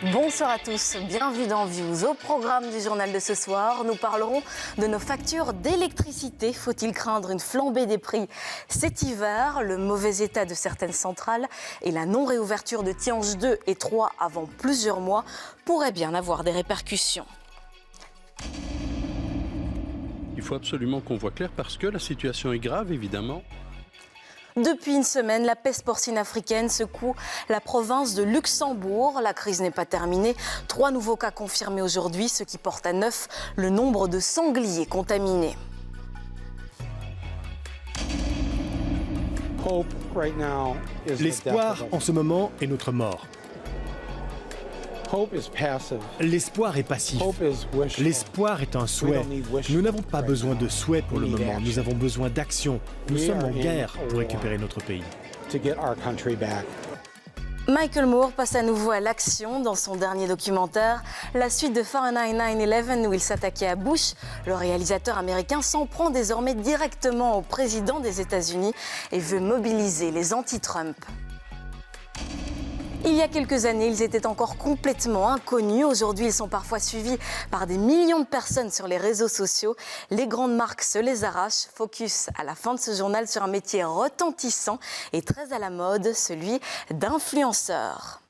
Bonsoir à tous, bienvenue dans Views. Au programme du journal de ce soir, nous parlerons de nos factures d'électricité. Faut-il craindre une flambée des prix cet hiver? Le mauvais état de certaines centrales et la non-réouverture de Tihange 2 et 3 avant plusieurs mois pourraient bien avoir des répercussions. Il faut absolument qu'on voit clair parce que la situation est grave, évidemment. Depuis une semaine, la peste porcine africaine secoue la province de Luxembourg. La crise n'est pas terminée. 3 nouveaux cas confirmés aujourd'hui, ce qui porte à 9 le nombre de sangliers contaminés. L'espoir en ce moment est notre mort. L'espoir est passif. L'espoir est un souhait. Nous n'avons pas besoin de souhaits pour le moment. Nous avons besoin d'action. Nous sommes en guerre pour récupérer notre pays. Michael Moore passe à nouveau à l'action dans son dernier documentaire, la suite de Fahrenheit 9/11 où il s'attaquait à Bush. Le réalisateur américain s'en prend désormais directement au président des États-Unis et veut mobiliser les anti-Trump. Il y a quelques années, ils étaient encore complètement inconnus. Aujourd'hui, ils sont parfois suivis par des millions de personnes sur les réseaux sociaux. Les grandes marques se les arrachent. Focus à la fin de ce journal sur un métier retentissant et très à la mode, celui d'influenceur.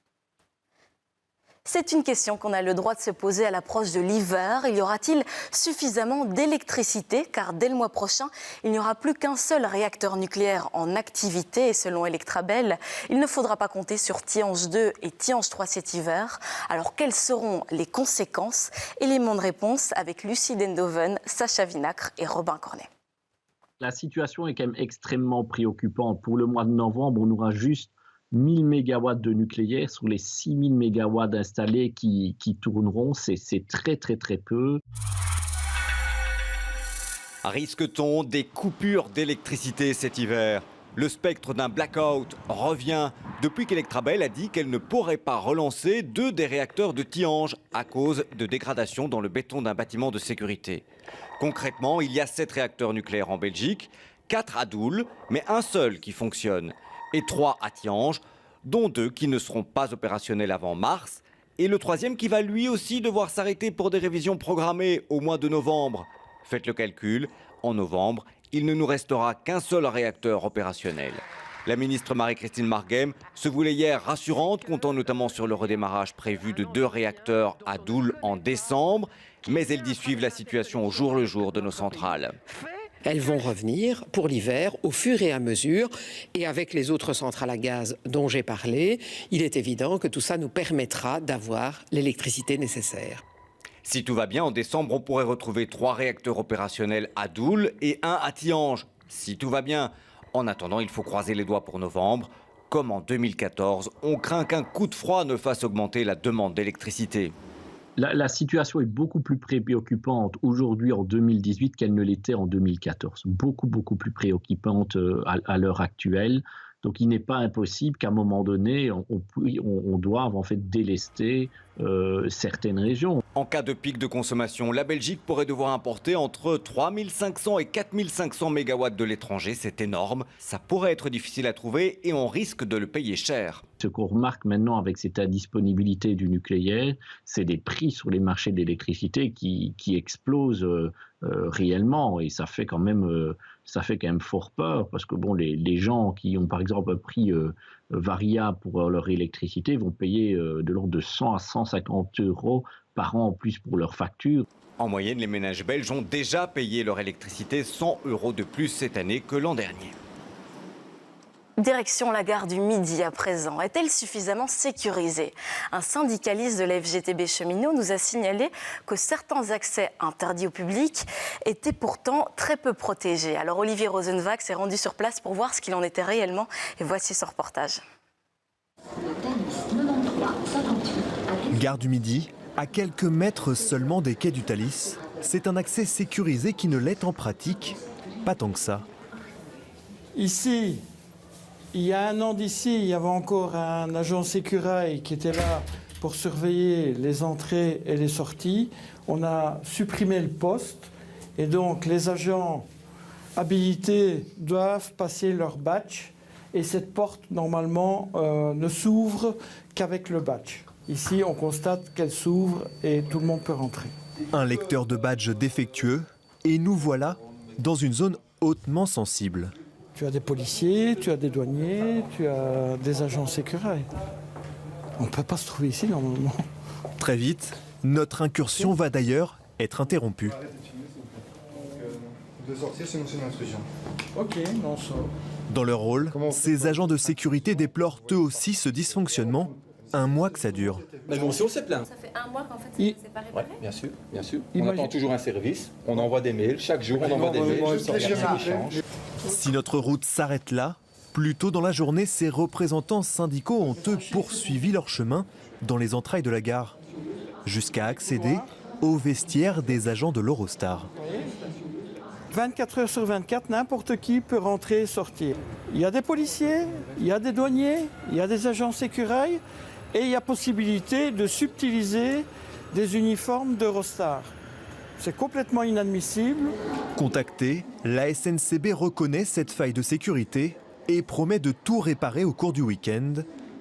C'est une question qu'on a le droit de se poser à l'approche de l'hiver. Y aura-t-il suffisamment d'électricité? Car dès le mois prochain, il n'y aura plus qu'un seul réacteur nucléaire en activité. Et selon Electrabel, il ne faudra pas compter sur Tihange 2 et Tihange 3 cet hiver. Alors quelles seront les conséquences? Éléments de réponse avec Lucie Dendoven, Sacha Vinacre et Robin Cornet. La situation est quand même extrêmement préoccupante. Pour le mois de novembre, on aura juste 1000 MW de nucléaire sur les 6000 MW installés qui tourneront. C'est très peu. Risque-t-on des coupures d'électricité cet hiver? Le spectre d'un blackout revient depuis qu'Electrabel a dit qu'elle ne pourrait pas relancer 2 des réacteurs de Tihange à cause de dégradations dans le béton d'un bâtiment de sécurité. Concrètement, il y a 7 réacteurs nucléaires en Belgique, 4 à Doel, mais un seul qui fonctionne. Et 3 à Tihange, dont 2 qui ne seront pas opérationnels avant mars, et le 3e qui va lui aussi devoir s'arrêter pour des révisions programmées au mois de novembre. Faites le calcul, en novembre, il ne nous restera qu'un seul réacteur opérationnel. La ministre Marie-Christine Marguem se voulait hier rassurante, comptant notamment sur le redémarrage prévu de 2 réacteurs à Doel en décembre, mais elle dit suivre la situation au jour le jour de nos centrales. Elles vont revenir pour l'hiver au fur et à mesure. Et avec les autres centrales à gaz dont j'ai parlé, il est évident que tout ça nous permettra d'avoir l'électricité nécessaire. Si tout va bien, en décembre, on pourrait retrouver 3 réacteurs opérationnels à Doel et 1 à Tihange. Si tout va bien. En attendant, il faut croiser les doigts pour novembre. Comme en 2014, on craint qu'un coup de froid ne fasse augmenter la demande d'électricité. La situation est beaucoup plus préoccupante aujourd'hui en 2018 qu'elle ne l'était en 2014. Beaucoup plus préoccupante à l'heure actuelle. Donc il n'est pas impossible qu'à un moment donné, on doive en fait délester certaines régions. En cas de pic de consommation, la Belgique pourrait devoir importer entre 3500 et 4500 MW de l'étranger. C'est énorme. Ça pourrait être difficile à trouver et on risque de le payer cher. Ce qu'on remarque maintenant avec cette indisponibilité du nucléaire, c'est des prix sur les marchés de l'électricité qui explosent réellement et ça fait quand même fort peur parce que bon, les gens qui ont par exemple un prix variable pour leur électricité vont payer de l'ordre de 100 à 150 € par an en plus pour leur facture. En moyenne, les ménages belges ont déjà payé leur électricité 100 € de plus cette année que l'an dernier. Direction la gare du Midi à présent. Est-elle suffisamment sécurisée? Un syndicaliste de la FGTB Cheminots nous a signalé que certains accès interdits au public étaient pourtant très peu protégés. Alors Olivier Rosenwag s'est rendu sur place pour voir ce qu'il en était réellement et voici son reportage. Gare du Midi, à quelques mètres seulement des quais du Thalys, c'est un accès sécurisé qui ne l'est en pratique pas tant que ça. Ici, il y a un an d'ici, il y avait encore un agent sécurité qui était là pour surveiller les entrées et les sorties. On a supprimé le poste et donc les agents habilités doivent passer leur badge et cette porte normalement ne s'ouvre qu'avec le badge. Ici, on constate qu'elle s'ouvre et tout le monde peut rentrer. Un lecteur de badge défectueux et nous voilà dans une zone hautement sensible. Tu as des policiers, tu as des douaniers, tu as des agents sécurité. On ne peut pas se trouver ici normalement. Très vite, notre incursion va d'ailleurs être interrompue. De sortir, sinon c'est une intrusion. Ok, on sort. Dans leur rôle, ces agents de sécurité déplorent eux aussi ce dysfonctionnement. Un mois que ça dure. Mais nous aussi on s'est plaint. Ça fait un mois qu'en fait, c'est pas Oui, bien sûr, bien sûr. On attend toujours un service, on envoie des mails, chaque jour on envoie des mails, Si notre route s'arrête là, plus tôt dans la journée, ces représentants syndicaux ont eux poursuivi leur chemin dans les entrailles de la gare, jusqu'à accéder aux vestiaires des agents de l'Eurostar. 24 heures sur 24, n'importe qui peut rentrer et sortir. Il y a des policiers, il y a des douaniers, il y a des agents sécurité et il y a possibilité de subtiliser des uniformes d'Eurostar. C'est complètement inadmissible. Contactée, la SNCB reconnaît cette faille de sécurité et promet de tout réparer au cours du week-end,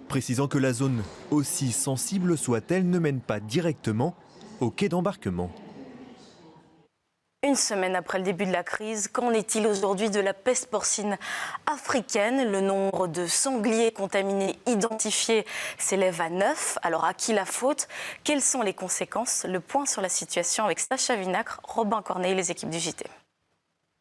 précisant que la zone, aussi sensible soit-elle, ne mène pas directement au quai d'embarquement. Une semaine après le début de la crise, qu'en est-il aujourd'hui de la peste porcine africaine? Le nombre de sangliers contaminés identifiés s'élève à 9. Alors à qui la faute? Quelles sont les conséquences? Le point sur la situation avec Sacha Vinacre, Robin Corneille, les équipes du JT.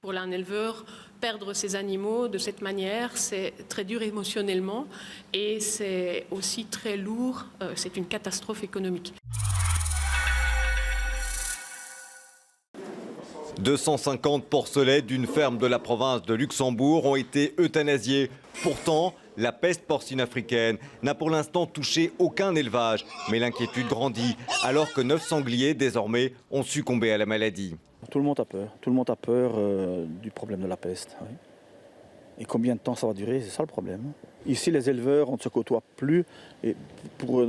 Pour un éleveur, perdre ses animaux de cette manière, c'est très dur émotionnellement et c'est aussi très lourd, c'est une catastrophe économique. 250 porcelets d'une ferme de la province de Luxembourg ont été euthanasiés. Pourtant, la peste porcine africaine n'a pour l'instant touché aucun élevage. Mais l'inquiétude grandit alors que 9 sangliers désormais ont succombé à la maladie. Tout le monde a peur. Tout le monde a peur du problème de la peste. Oui. Et combien de temps ça va durer, c'est ça le problème. Ici, les éleveurs, on ne se côtoie plus et pour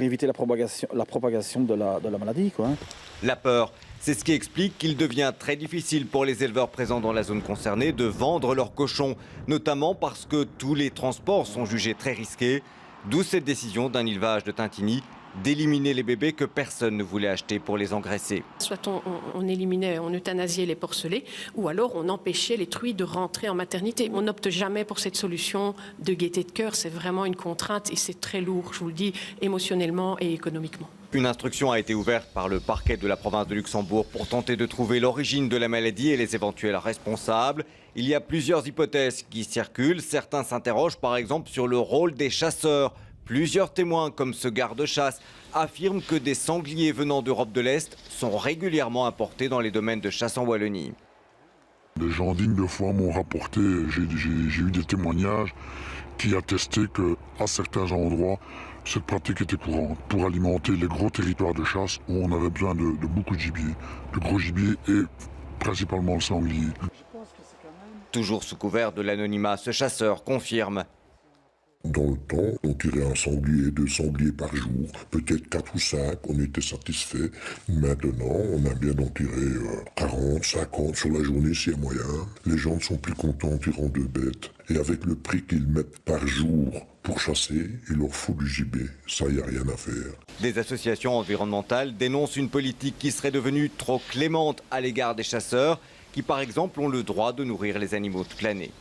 éviter la propagation de la maladie, quoi. La peur, c'est ce qui explique qu'il devient très difficile pour les éleveurs présents dans la zone concernée de vendre leurs cochons, notamment parce que tous les transports sont jugés très risqués, d'où cette décision d'un élevage de Tintigny d'éliminer les bébés que personne ne voulait acheter pour les engraisser. Soit on éliminait, on euthanasiait les porcelets, ou alors on empêchait les truies de rentrer en maternité. On n'opte jamais pour cette solution de gaieté de cœur, c'est vraiment une contrainte et c'est très lourd, je vous le dis, émotionnellement et économiquement. Une instruction a été ouverte par le parquet de la province de Luxembourg pour tenter de trouver l'origine de la maladie et les éventuels responsables. Il y a plusieurs hypothèses qui circulent. Certains s'interrogent par exemple sur le rôle des chasseurs. Plusieurs témoins, comme ce garde-chasse, affirment que des sangliers venant d'Europe de l'Est sont régulièrement importés dans les domaines de chasse en Wallonie. Des gens dignes de foi m'ont rapporté, j'ai eu des témoignages qui attestaient qu'à certains endroits, cette pratique était courante pour alimenter les gros territoires de chasse où on avait besoin de beaucoup de gibier, de gros gibier et principalement le sanglier. Toujours sous couvert de l'anonymat, ce chasseur confirme. Dans le temps, on tirait un sanglier, 2 sangliers par jour, peut-être 4 ou 5, on était satisfait. Maintenant, on a bien d'en tirer 40, 50 sur la journée s'il y a moyen. Les gens ne sont plus contents en tirant 2 bêtes. Et avec le prix qu'ils mettent par jour pour chasser, il leur faut du gibier. Ça, il n'y a rien à faire. Des associations environnementales dénoncent une politique qui serait devenue trop clémente à l'égard des chasseurs, qui par exemple ont le droit de nourrir les animaux toute l'année.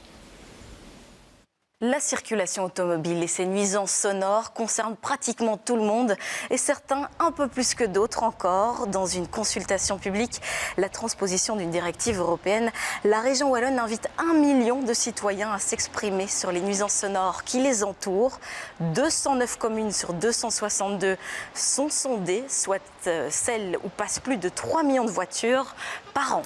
La circulation automobile et ses nuisances sonores concernent pratiquement tout le monde et certains un peu plus que d'autres encore. Dans une consultation publique, la transposition d'une directive européenne, la région wallonne invite 1 million de citoyens à s'exprimer sur les nuisances sonores qui les entourent. 209 communes sur 262 sont sondées, soit celles où passent plus de 3 millions de voitures par an.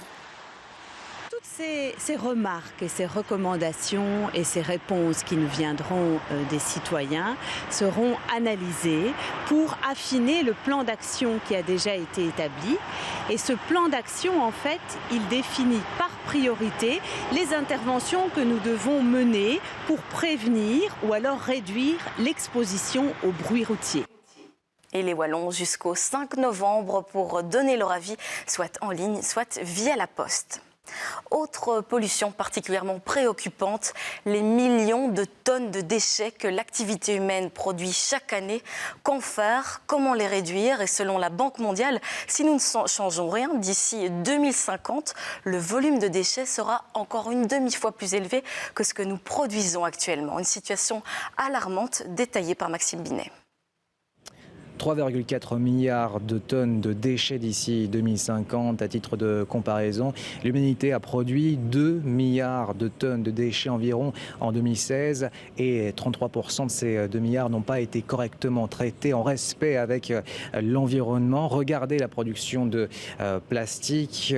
Ces remarques et ces recommandations et ces réponses qui nous viendront des citoyens seront analysées pour affiner le plan d'action qui a déjà été établi. Et ce plan d'action, en fait, il définit par priorité les interventions que nous devons mener pour prévenir ou alors réduire l'exposition au bruit routier. Et les Wallons jusqu'au 5 novembre pour donner leur avis, soit en ligne, soit via la poste. Autre pollution particulièrement préoccupante, les millions de tonnes de déchets que l'activité humaine produit chaque année. Qu'en faire? Comment les réduire? Et selon la Banque mondiale, si nous ne changeons rien, d'ici 2050, le volume de déchets sera encore une demi-fois plus élevé que ce que nous produisons actuellement. Une situation alarmante détaillée par Maxime Binet. 3,4 milliards de tonnes de déchets d'ici 2050. À titre de comparaison, l'humanité a produit 2 milliards de tonnes de déchets environ en 2016 et 33% de ces 2 milliards n'ont pas été correctement traités en respect avec l'environnement. Regardez la production de plastique.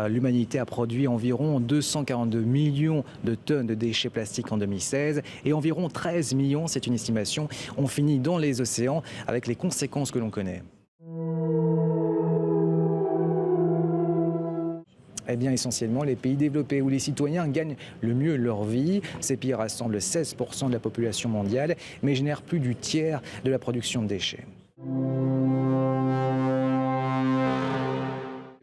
L'humanité a produit environ 242 millions de tonnes de déchets plastiques en 2016 et environ 13 millions, c'est une estimation, ont fini dans les océans avec les conséquences que l'on connaît. Eh bien, essentiellement, les pays développés où les citoyens gagnent le mieux leur vie. Ces pays rassemblent 16% de la population mondiale, mais génèrent plus du tiers de la production de déchets.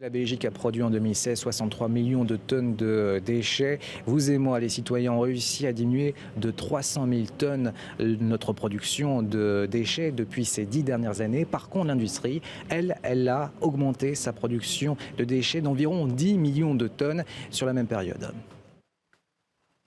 La Belgique a produit en 2016 63 millions de tonnes de déchets. Vous et moi, les citoyens, ont réussi à diminuer de 300 000 tonnes notre production de déchets depuis ces 10 dernières années. Par contre, l'industrie, elle a augmenté sa production de déchets d'environ 10 millions de tonnes sur la même période.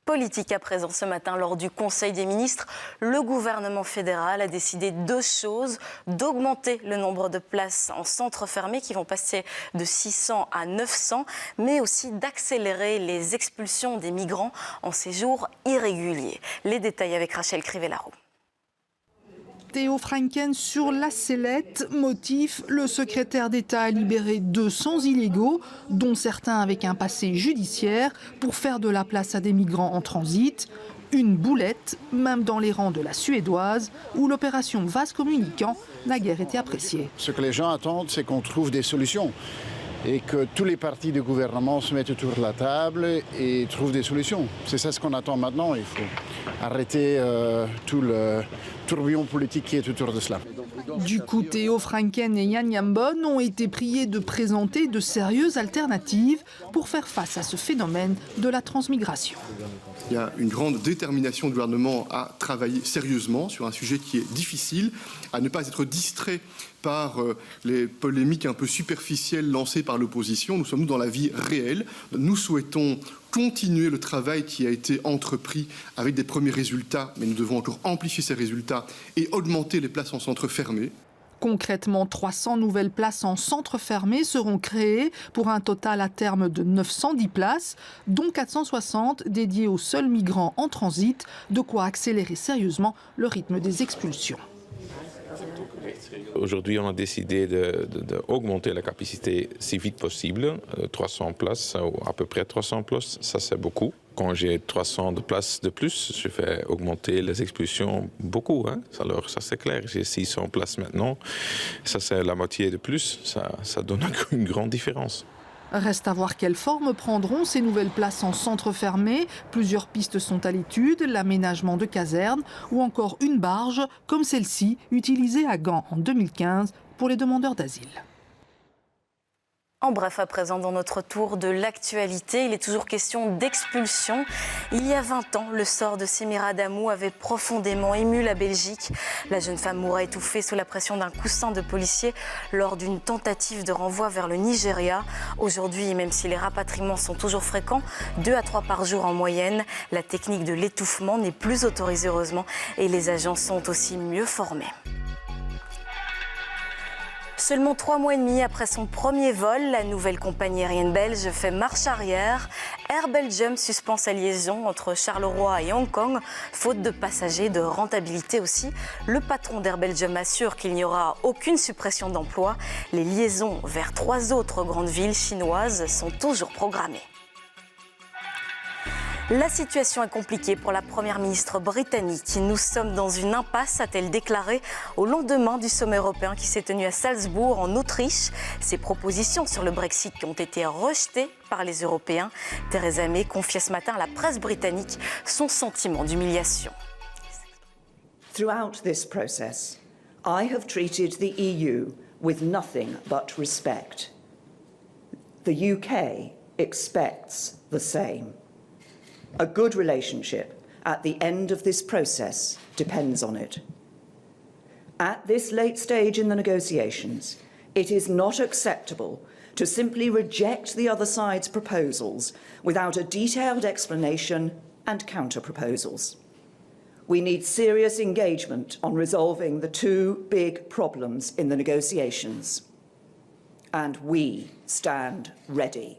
Politique à présent ce matin lors du Conseil des ministres, le gouvernement fédéral a décidé 2 choses, d'augmenter le nombre de places en centres fermés qui vont passer de 600 à 900, mais aussi d'accélérer les expulsions des migrants en séjour irrégulier. Les détails avec Rachel Crivellaro. Theo Franken sur la sellette. Motif, le secrétaire d'État a libéré 200 illégaux, dont certains avec un passé judiciaire, pour faire de la place à des migrants en transit. Une boulette, même dans les rangs de la Suédoise, où l'opération Vase communicant n'a guère été appréciée. Ce que les gens attendent, c'est qu'on trouve des solutions et que tous les partis du gouvernement se mettent autour de la table et trouvent des solutions. C'est ça ce qu'on attend maintenant. Il faut arrêter tout le tourbillon politique qui est autour de cela. Du coup, Theo Franken et Yann Yambon ont été priés de présenter de sérieuses alternatives pour faire face à ce phénomène de la transmigration. Il y a une grande détermination du gouvernement à travailler sérieusement sur un sujet qui est difficile, à ne pas être distrait par les polémiques un peu superficielles lancées par l'opposition. Nous sommes dans la vie réelle. Nous souhaitons continuer le travail qui a été entrepris avec des premiers résultats, mais nous devons encore amplifier ces résultats et augmenter les places en centre fermé. Concrètement, 300 nouvelles places en centre fermé seront créées pour un total à terme de 910 places, dont 460 dédiées aux seuls migrants en transit, de quoi accélérer sérieusement le rythme des expulsions. Aujourd'hui, on a décidé d'augmenter la capacité si vite possible. 300 places, ou à peu près 300 places, ça c'est beaucoup. Quand j'ai 300 de places de plus, je fais augmenter les expulsions beaucoup. Alors ça c'est clair, j'ai 600 places maintenant. Ça c'est la moitié de plus, ça donne une grande différence. Reste à voir quelle forme prendront ces nouvelles places en centre fermé. Plusieurs pistes sont à l'étude, l'aménagement de casernes ou encore une barge comme celle-ci utilisée à Gand en 2015 pour les demandeurs d'asile. En bref, à présent, dans notre tour de l'actualité, il est toujours question d'expulsion. Il y a 20 ans, le sort de Semira Adamou avait profondément ému la Belgique. La jeune femme mourra étouffée sous la pression d'un coussin de policiers lors d'une tentative de renvoi vers le Nigeria. Aujourd'hui, même si les rapatriements sont toujours fréquents, 2 à 3 par jour en moyenne, la technique de l'étouffement n'est plus autorisée heureusement et les agents sont aussi mieux formés. Seulement 3 mois et demi après son premier vol, la nouvelle compagnie aérienne belge fait marche arrière. Air Belgium suspend sa liaison entre Charleroi et Hong Kong, faute de passagers, de rentabilité aussi. Le patron d'Air Belgium assure qu'il n'y aura aucune suppression d'emplois. Les liaisons vers 3 autres grandes villes chinoises sont toujours programmées. La situation est compliquée pour la première ministre britannique. Nous sommes dans une impasse, a-t-elle déclaré au lendemain du sommet européen qui s'est tenu à Salzbourg, en Autriche. Ses propositions sur le Brexit qui ont été rejetées par les Européens. Theresa May confiait ce matin à la presse britannique son sentiment d'humiliation. Throughout this process, I have treated the EU with nothing but respect. The UK expects the same. A good relationship at the end of this process depends on it. At this late stage in the negotiations, it is not acceptable to simply reject the other side's proposals without a detailed explanation and counter-proposals. We need serious engagement on resolving the two big problems in the negotiations. And we stand ready.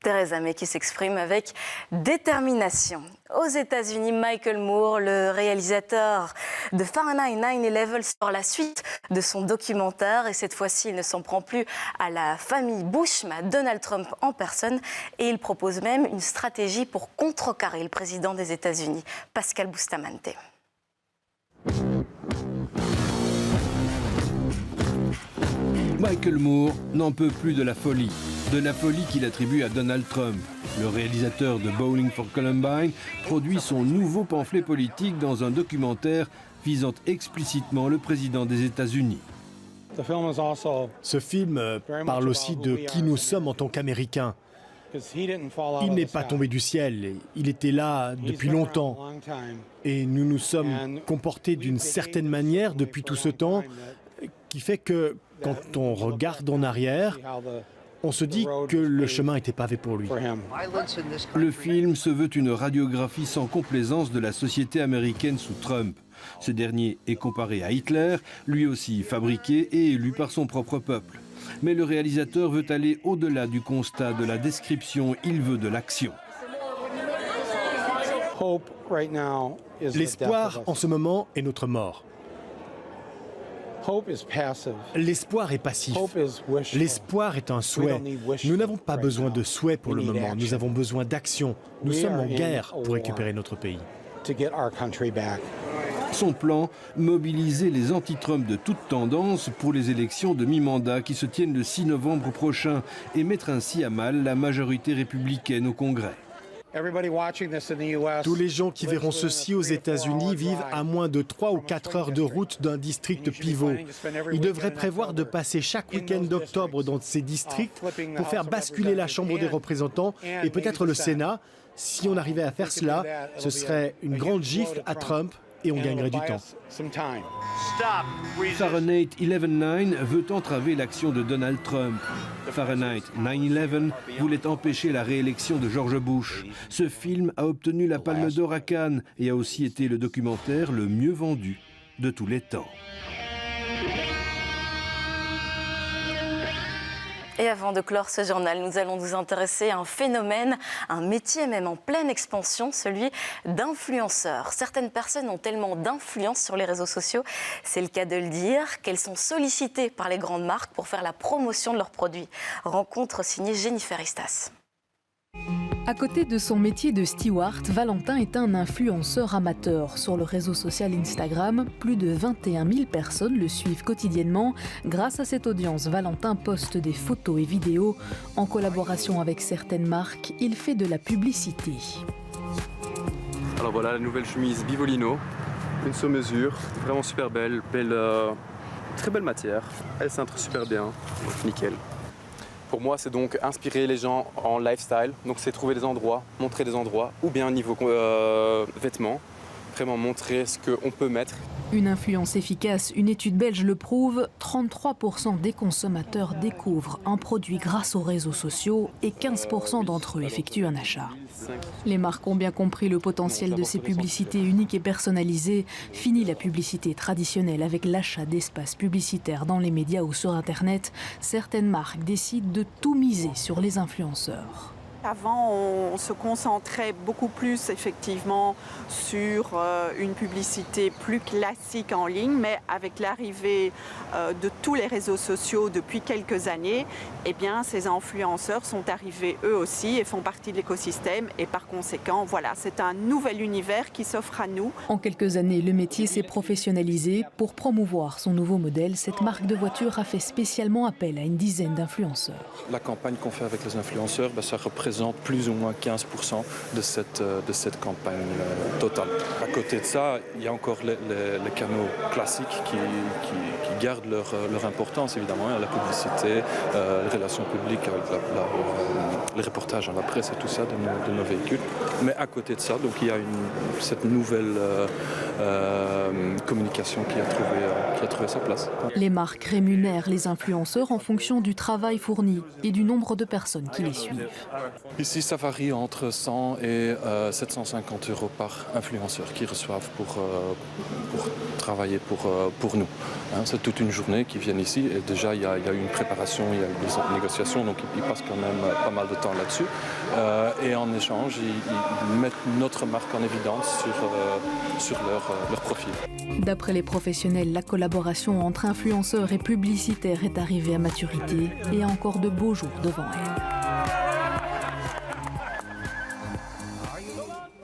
Theresa May qui s'exprime avec détermination. Aux États-Unis, Michael Moore, le réalisateur de Fahrenheit 9/11, sort la suite de son documentaire. Et cette fois-ci, il ne s'en prend plus à la famille Bush, mais à Donald Trump en personne. Et il propose même une stratégie pour contrecarrer le président des États-Unis, Pascal Bustamante. Michael Moore n'en peut plus de la folie qu'il attribue à Donald Trump. Le réalisateur de Bowling for Columbine produit son nouveau pamphlet politique dans un documentaire visant explicitement le président des États-Unis. Ce film parle aussi de qui nous sommes en tant qu'Américains. Il n'est pas tombé du ciel, il était là depuis longtemps. Et nous nous sommes comportés d'une certaine manière depuis tout ce temps, qui fait que quand on regarde en arrière, on se dit que le chemin était pavé pour lui. Le film se veut une radiographie sans complaisance de la société américaine sous Trump. Ce dernier est comparé à Hitler, lui aussi fabriqué et élu par son propre peuple. Mais le réalisateur veut aller au-delà du constat, de la description, il veut de l'action. L'espoir en ce moment est notre mort. L'espoir est passif. L'espoir est un souhait. Nous n'avons pas besoin de souhait pour le moment. Nous avons besoin d'action. Nous sommes en guerre pour récupérer notre pays. Son plan, mobiliser les anti-Trump de toute tendance pour les élections de mi-mandat qui se tiennent le 6 novembre prochain et mettre ainsi à mal la majorité républicaine au Congrès. Tous les gens qui verront ceci aux États-Unis vivent à moins de 3 ou 4 heures de route d'un district pivot. Ils devraient prévoir de passer chaque week-end d'octobre dans ces districts pour faire basculer la Chambre des représentants et peut-être le Sénat. Si on arrivait à faire cela, ce serait une grande gifle à Trump et on gagnerait du temps. Fahrenheit 11/9 veut entraver l'action de Donald Trump. Fahrenheit 9/11 voulait empêcher la réélection de George Bush. Ce film a obtenu la Palme d'Or à Cannes et a aussi été le documentaire le mieux vendu de tous les temps. Et avant de clore ce journal, nous allons nous intéresser à un phénomène, un métier même en pleine expansion, celui d'influenceur. Certaines personnes ont tellement d'influence sur les réseaux sociaux, c'est le cas de le dire, qu'elles sont sollicitées par les grandes marques pour faire la promotion de leurs produits. Rencontre signée Jennifer Istas. À côté de son métier de steward, Valentin est un influenceur amateur. Sur le réseau social Instagram, plus de 21 000 personnes le suivent quotidiennement. Grâce à cette audience, Valentin poste des photos et vidéos. En collaboration avec certaines marques, il fait de la publicité. Alors voilà la nouvelle chemise Bivolino, une sur mesure, vraiment super belle, très belle matière. Elle cintre super bien, nickel. Pour moi, c'est donc inspirer les gens en lifestyle. Donc c'est trouver des endroits, montrer des endroits, ou bien niveau vêtements, vraiment montrer ce qu'on peut mettre. Une influence efficace, une étude belge le prouve, 33% des consommateurs découvrent un produit grâce aux réseaux sociaux et 15% d'entre eux effectuent un achat. Les marques ont bien compris le potentiel de ces publicités uniques et personnalisées. Fini la publicité traditionnelle avec l'achat d'espaces publicitaires dans les médias ou sur Internet. Certaines marques décident de tout miser sur les influenceurs. Avant, on se concentrait beaucoup plus effectivement sur une publicité plus classique en ligne, mais avec l'arrivée de tous les réseaux sociaux depuis quelques années, eh bien, ces influenceurs sont arrivés eux aussi et font partie de l'écosystème. Et par conséquent, voilà, c'est un nouvel univers qui s'offre à nous. En quelques années, le métier s'est professionnalisé. Pour promouvoir son nouveau modèle, cette marque de voiture a fait spécialement appel à une dizaine d'influenceurs. La campagne qu'on fait avec les influenceurs, ça représente représente plus ou moins 15% de cette campagne totale. À côté de ça, il y a encore les canaux classiques qui gardent leur importance, évidemment, la publicité, les relations publiques avec les reportages à la presse et tout ça de nos véhicules. Mais à côté de ça, donc, il y a cette nouvelle communication qui a trouvé sa place. Les marques rémunèrent les influenceurs en fonction du travail fourni et du nombre de personnes qui les suivent. Ici, ça varie entre 100 et 750 € par influenceur qui reçoivent pour travailler pour nous. C'est toute une journée qu'ils viennent ici et déjà il y a eu une préparation, il y a eu des négociations, donc ils passent quand même pas mal de temps là-dessus. Et en échange, ils mettent notre marque en évidence sur leur profil. D'après les professionnels, la collaboration entre influenceurs et publicitaires est arrivée à maturité et a encore de beaux jours devant elle.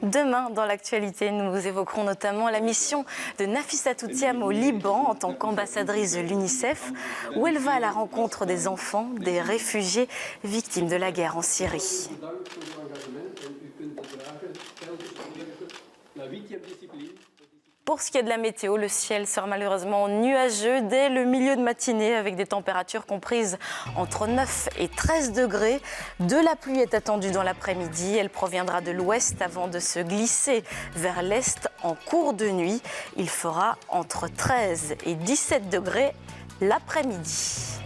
Demain, dans l'actualité, nous évoquerons notamment la mission de Nafissatou Thiam au Liban en tant qu'ambassadrice de l'UNICEF, où elle va à la rencontre des enfants, des réfugiés victimes de la guerre en Syrie. Pour ce qui est de la météo, le ciel sera malheureusement nuageux dès le milieu de matinée avec des températures comprises entre 9 et 13 degrés. De la pluie est attendue dans l'après-midi. Elle proviendra de l'ouest avant de se glisser vers l'est en cours de nuit. Il fera entre 13 et 17 degrés l'après-midi.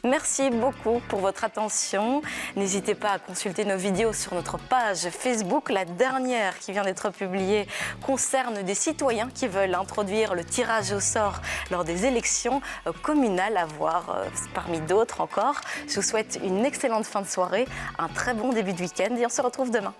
Merci beaucoup pour votre attention. N'hésitez pas à consulter nos vidéos sur notre page Facebook. La dernière qui vient d'être publiée concerne des citoyens qui veulent introduire le tirage au sort lors des élections communales à voir parmi d'autres encore. Je vous souhaite une excellente fin de soirée, un très bon début de week-end et on se retrouve demain.